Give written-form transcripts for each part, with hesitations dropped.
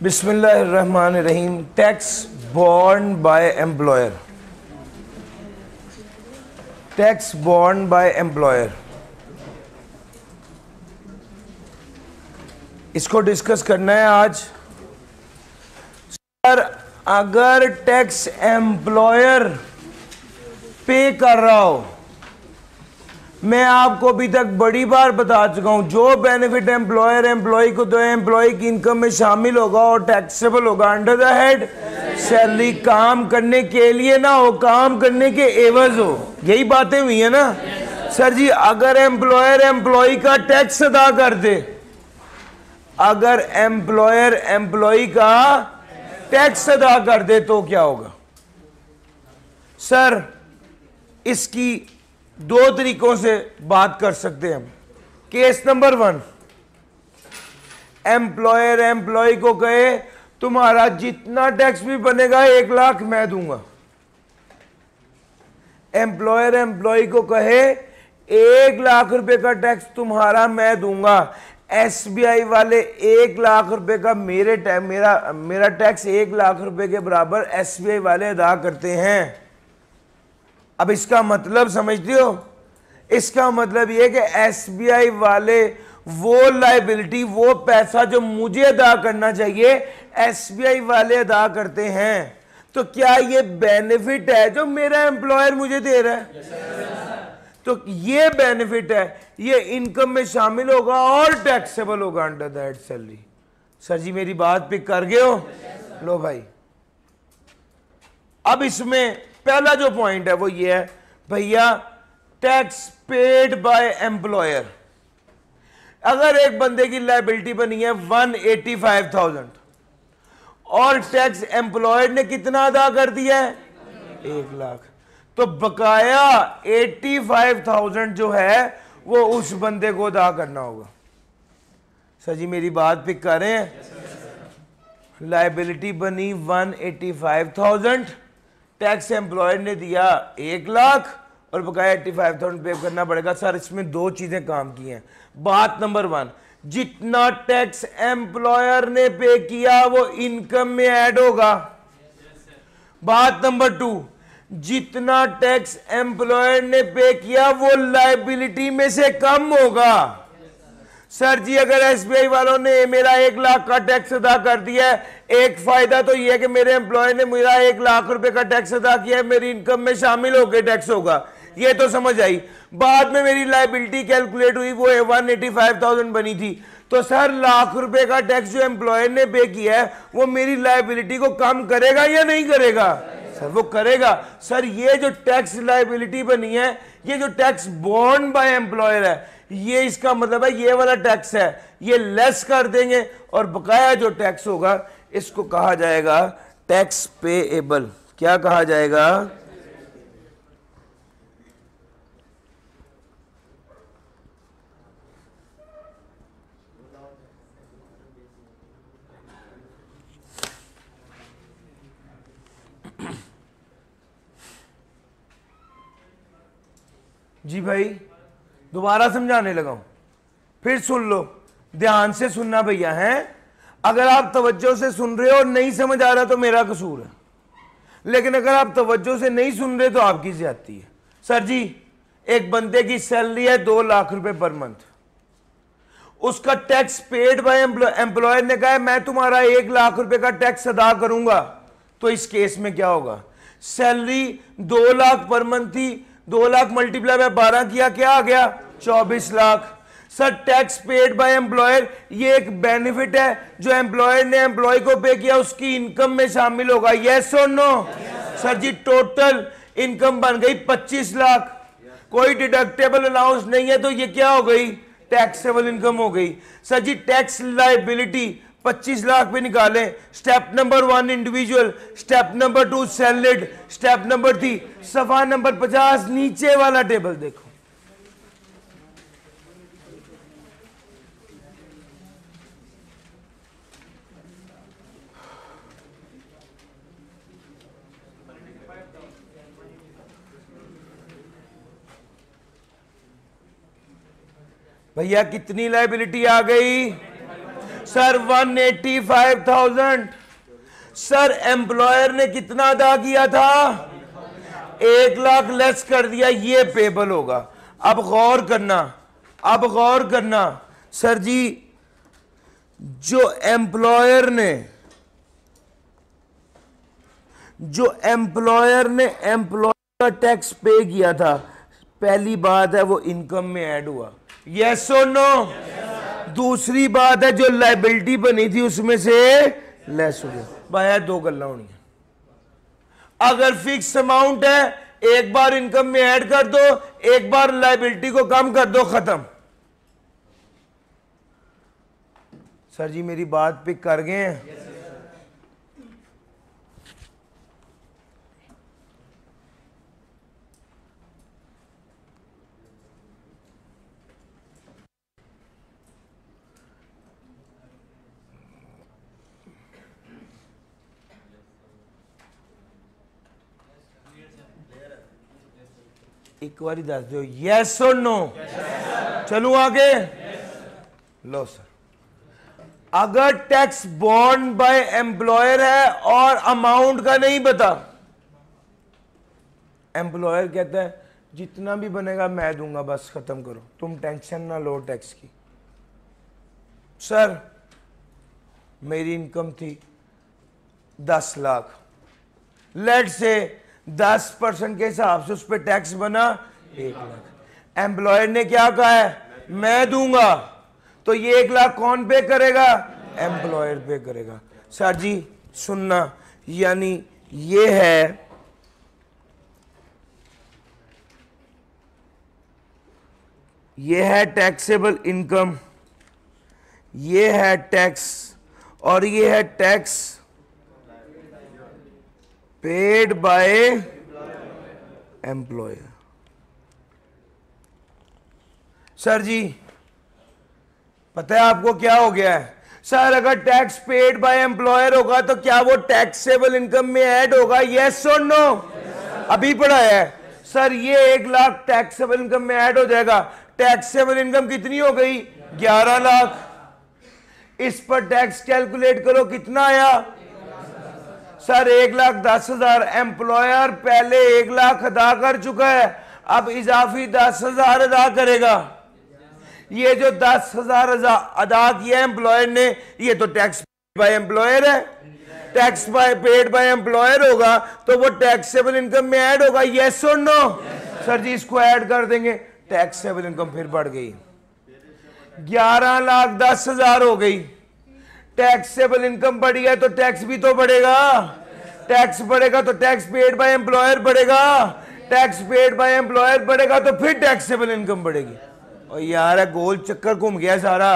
बिस्मिल्लाहिर्रहमानिर्रहीम। Tax born by employer. Tax born by employer, इसको discuss करना है आज। सर, अगर टैक्स एम्प्लॉयर पे कर रहा हो, मैं आपको अभी तक बड़ी बार बता चुका हूं, जो बेनिफिट एम्प्लॉयर एम्प्लॉय को दो, एम्प्लॉय की इनकम में शामिल होगा और टैक्सेबल होगा अंडर द हेड सैलरी। काम करने के लिए ना हो, काम करने के एवज हो, यही बातें हुई है ना सर जी। अगर एम्प्लॉयर एम्प्लॉय का टैक्स अदा कर दे, अगर एम्प्लॉयर एम्प्लॉय का टैक्स अदा कर दे तो क्या होगा सर? इसकी दो तरीकों से बात कर सकते हैं हम। केस नंबर 1, एम्प्लॉयर एम्प्लॉय को कहे तुम्हारा जितना टैक्स भी बनेगा 1 लाख मैं दूंगा। एम्प्लॉयर एम्प्लॉय को कहे 1 लाख रुपए का टैक्स तुम्हारा मैं दूंगा। एसबीआई वाले 1 लाख रुपए का मेरा टैक्स 1 लाख रुपए के बराबर एसबीआई वाले अदा करते हैं। अब इसका मतलब समझते हो? इसका मतलब यह कि एसबीआई वाले वो लायबिलिटी, वो पैसा जो मुझे अदा करना चाहिए, एसबीआई वाले अदा करते हैं। तो क्या ये बेनिफिट है जो मेरा एम्प्लॉयर मुझे दे रहा है? तो ये बेनिफिट है, ये इनकम में शामिल होगा और टैक्सेबल होगा अंडर दैट सैलरी। सर जी मेरी बात पिक कर गए हो? लो भाई, अब इसमें पहला जो पॉइंट है वो ये है भैया, टैक्स पेड बाय एम्प्लॉयर। अगर एक बंदे की लायबिलिटी बनी है 185,000 और टैक्स एम्प्लॉयर ने कितना अदा कर दिया है? 1 लाख। तो बकाया 85,000 जो है वो उस बंदे को अदा करना होगा। सर जी मेरी बात पिक कर रहे हैं? लायबिलिटी बनी 185,000, टैक्स एम्प्लॉयर ने दिया 1 लाख और बकाया 85,000 पे करना पड़ेगा। सर इसमें दो चीजें काम की हैं। बात नंबर 1, जितना टैक्स एम्प्लॉयर ने पे किया वो इनकम में ऐड होगा। बात नंबर 2, जितना टैक्स एम्प्लॉयर ने पे किया वो लायबिलिटी में से कम होगा। सर जी अगर एसबीआई वालों ने मेरा 1 लाख का टैक्स अदा कर दिया है, एक फायदा तो यह है कि मेरे एम्प्लॉय ने मेरा 1 लाख रुपए का टैक्स अदा किया है, मेरी इनकम में शामिल होकर टैक्स होगा, ये तो समझ आई। बाद में मेरी लायबिलिटी कैलकुलेट हुई, वो 185,000 बनी थी। तो सर लाख रुपए का टैक्स जो एम्प्लॉयर ने पे किया है वो मेरी लायबिलिटी को कम करेगा या नहीं करेगा? सर वो करेगा। सर ये जो टैक्स लायबिलिटी बनी है, ये जो टैक्स बॉर्न बाय एम्प्लॉयर है, ये इसका मतलब है ये वाला टैक्स है ये लेस कर देंगे और बकाया जो टैक्स होगा इसको कहा जाएगा टैक्स पेएबल। क्या कहा जाएगा? जी भाई दोबारा समझाने लगा हूं, फिर सुन लो, ध्यान से सुनना भैया हैं। अगर आप तवज्जो से सुन रहे हो और नहीं समझ आ रहा तो मेरा कसूर है, लेकिन अगर आप तवज्जो से नहीं सुन रहे तो आपकी ज्यादती है। सर जी एक बंदे की सैलरी है 2 लाख रुपए पर मंथ, उसका टैक्स पेड बाय एम्प्लॉयर ने कहा है मैं तुम्हारा 1 लाख रुपए का टैक्स अदा करूंगा। तो इस केस में क्या होगा? सैलरी 2 लाख पर मंथ थी, 2 लाख मल्टीप्लाई बाय 12 किया, क्या आ गया? 24 lakh. Sir tax paid by employer ये एक बेनिफिट है जो एम्प्लॉयर ने एम्प्लॉय को पे किया, उसकी इनकम में शामिल होगा। यस और नो? सर जी टोटल इनकम बन गई 25 लाख, कोई डिडक्टेबल अलाउंस नहीं है, तो ये क्या हो गई? टैक्सेबल इनकम हो गई। सर जी टैक्स लायबिलिटी 25 लाख पे निकालें। Step number 1 individual, step number 2 salaried, step number 3 सफा नंबर 50 नीचे वाला टेबल देखो। भैया कितनी लायबिलिटी आ गई? सर 185,000। सर एम्प्लॉयर ने कितना अदा किया था? 1 लाख लेस कर दिया, ये पेबल होगा। अब गौर करना, अब गौर करना सर जी, जो एम्प्लॉयर ने एम्प्लॉयर का टैक्स पे किया था, पहली बात है वो इनकम में ऐड हुआ, यस और नो। दूसरी बात है जो लायबिलिटी बनी थी उसमें से लेस हो गया। भाई 2 गल्ला होनी है। अगर फिक्स अमाउंट है, एक बार इनकम में ऐड कर दो, एक बार लायबिलिटी को कम कर दो, खत्म। सर जी मेरी बात पिक कर गए हैं? एक बारी दस दो, यस और नो। चलूं आगे? लो सर, अगर टैक्स बॉन्ड बाय एम्प्लॉयर है और अमाउंट का नहीं पता, एम्प्लॉयर कहता है जितना भी बनेगा मैं दूंगा, बस खत्म करो, तुम टेंशन ना लो टैक्स की। सर मेरी इनकम थी 10 लाख, लेट से 10% के हिसाब से उस पर टैक्स बना 1 लाख। एम्प्लॉयर ने क्या कहा है? मैं दूंगा, तो ये 1 लाख कौन पे करेगा? एम्प्लॉयर पे करेगा। सर जी सुनना, यानी ये है टैक्सेबल इनकम, ये है टैक्स, और ये है tax paid by employer. Sir जी पता है आपको क्या हो गया है? सर अगर टैक्स पेड बाय एम्प्लॉयर होगा तो क्या वो टैक्सेबल इनकम में ऐड होगा, यस और नो? अभी पढ़ा है सर, ये 1 लाख टैक्सेबल इनकम में ऐड हो जाएगा। टैक्सेबल इनकम कितनी हो गई? 11 लाख। इस पर टैक्स कैलकुलेट करो, कितना आया? सर 1,10,000। एम्प्लॉयर पहले 1 लाख अदा कर चुका है, अब इजाफी 10,000 अदा करेगा। ये जो 10,000 अदा किया एम्प्लॉयर ने, ये तो टैक्स बाय एम्प्लॉयर है। Tax bye paid by employer होगा तो वो टैक्सेबल इनकम में ऐड होगा, यस और नो? सर जी इसको ऐड कर देंगे, टैक्सेबल इनकम फिर बढ़ गई, 11,10,000 हो गई। टैक्सेबल इनकम बढ़ी है तो टैक्स भी तो बढ़ेगा, टैक्स बढ़ेगा तो टैक्स पेड बाय एम्प्लॉयर बढ़ेगा, टैक्स पेड बाय एम्प्लॉयर बढ़ेगा तो फिर टैक्सेबल इनकम बढ़ेगी। और यार गोल चक्कर घूम गया सारा।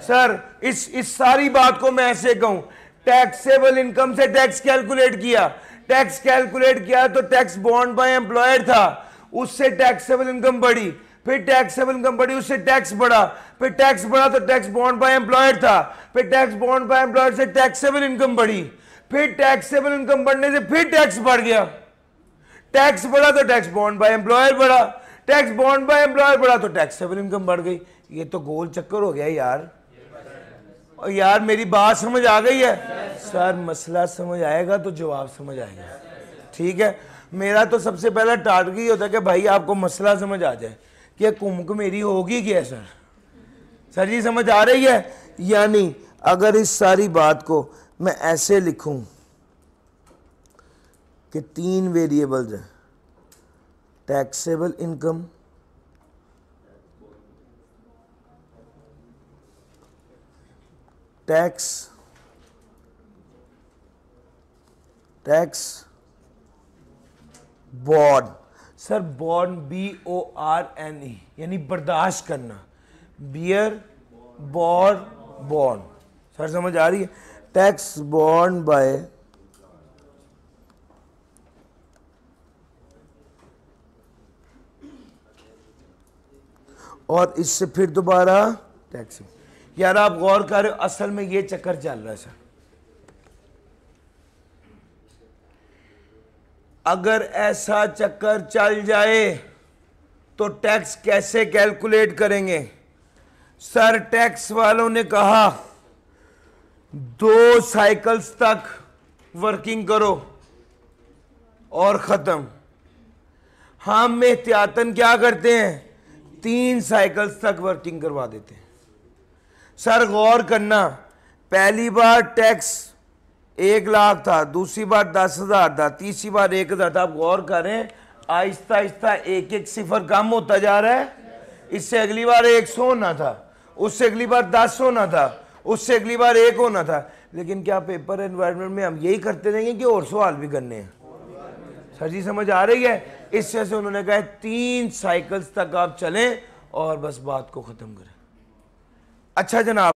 सर इस सारी बात को मैं ऐसे कहूं, टैक्सेबल इनकम से टैक्स कैलकुलेट किया, टैक्स कैलकुलेट किया तो टैक्स बॉन्ड बाय एम्प्लॉयर था, उससे टैक्सेबल इनकम बढ़ी, फिर टैक्सेबल इनकम बढ़ी, उससे टैक्स बढ़ा, फिर टैक्स बढ़ा तो टैक्स बॉन्ड बाय एम्प्लॉयर था, फिर टैक्स बॉन्ड बाय एम्प्लॉयर से टैक्सेबल इनकम बढ़ी, फिर टैक्सेबल इनकम बढ़ने से फिर टैक्स बढ़ गया, टैक्स बढ़ा तो टैक्स बॉन्ड बाय एम्प्लॉयर बढ़ा, टैक्स बॉन्ड बाय एम्प्लॉयर बढ़ा तो टैक्सेबल इनकम बढ़ गई। ये तो गोल चक्कर हो गया यार। और यार मेरी बात समझ आ गई है? सर मसला समझ आएगा तो जवाब समझ आएगा, ठीक है? मेरा तो सबसे पहला टारगेट ही होता है कि भाई आपको मसला समझ आ जाए कि कुमक मेरी होगी क्या। सर जी समझ आ रही है? यानी अगर इस सारी बात को मैं ऐसे लिखूं कि 3 वेरिएबल्स हैं, taxable income, tax bond. Sir bond BORNE यानी बर्दाश्त करना, बियर बॉर बॉन्ड। सर समझ आ रही है? टैक्स बॉन्ड बाय और इससे फिर दोबारा टैक्स। यार आप गौर कर रहे हो, असल में ये चक्कर चल रहा है सर। अगर ऐसा चक्कर चल जाए तो टैक्स कैसे कैलकुलेट करेंगे? सर टैक्स वालों ने कहा 2 साइकिल्स तक वर्किंग करो और खत्म। हम एहतियातन क्या करते हैं, 3 साइकिल्स तक वर्किंग करवा देते हैं। सर गौर करना, पहली बार टैक्स 1 लाख था, दूसरी बार 10,000 था, तीसरी बार 1,000 था। आप गौर करें, आहिस्ता आहिस्ता एक एक सिफर कम होता जा रहा है। इससे अगली बार 100 होना था, उससे अगली बार 10 होना था, उससे अगली बार 1 होना था। लेकिन क्या पेपर एनवायरनमेंट में हम यही करते रहेंगे कि और सवाल भी करने हैं? सर जी समझ आ रही है? इस वजह से उन्होंने कहा 3 साइकिल्स तक आप चलें और बस बात को ख़त्म करें। अच्छा जनाब।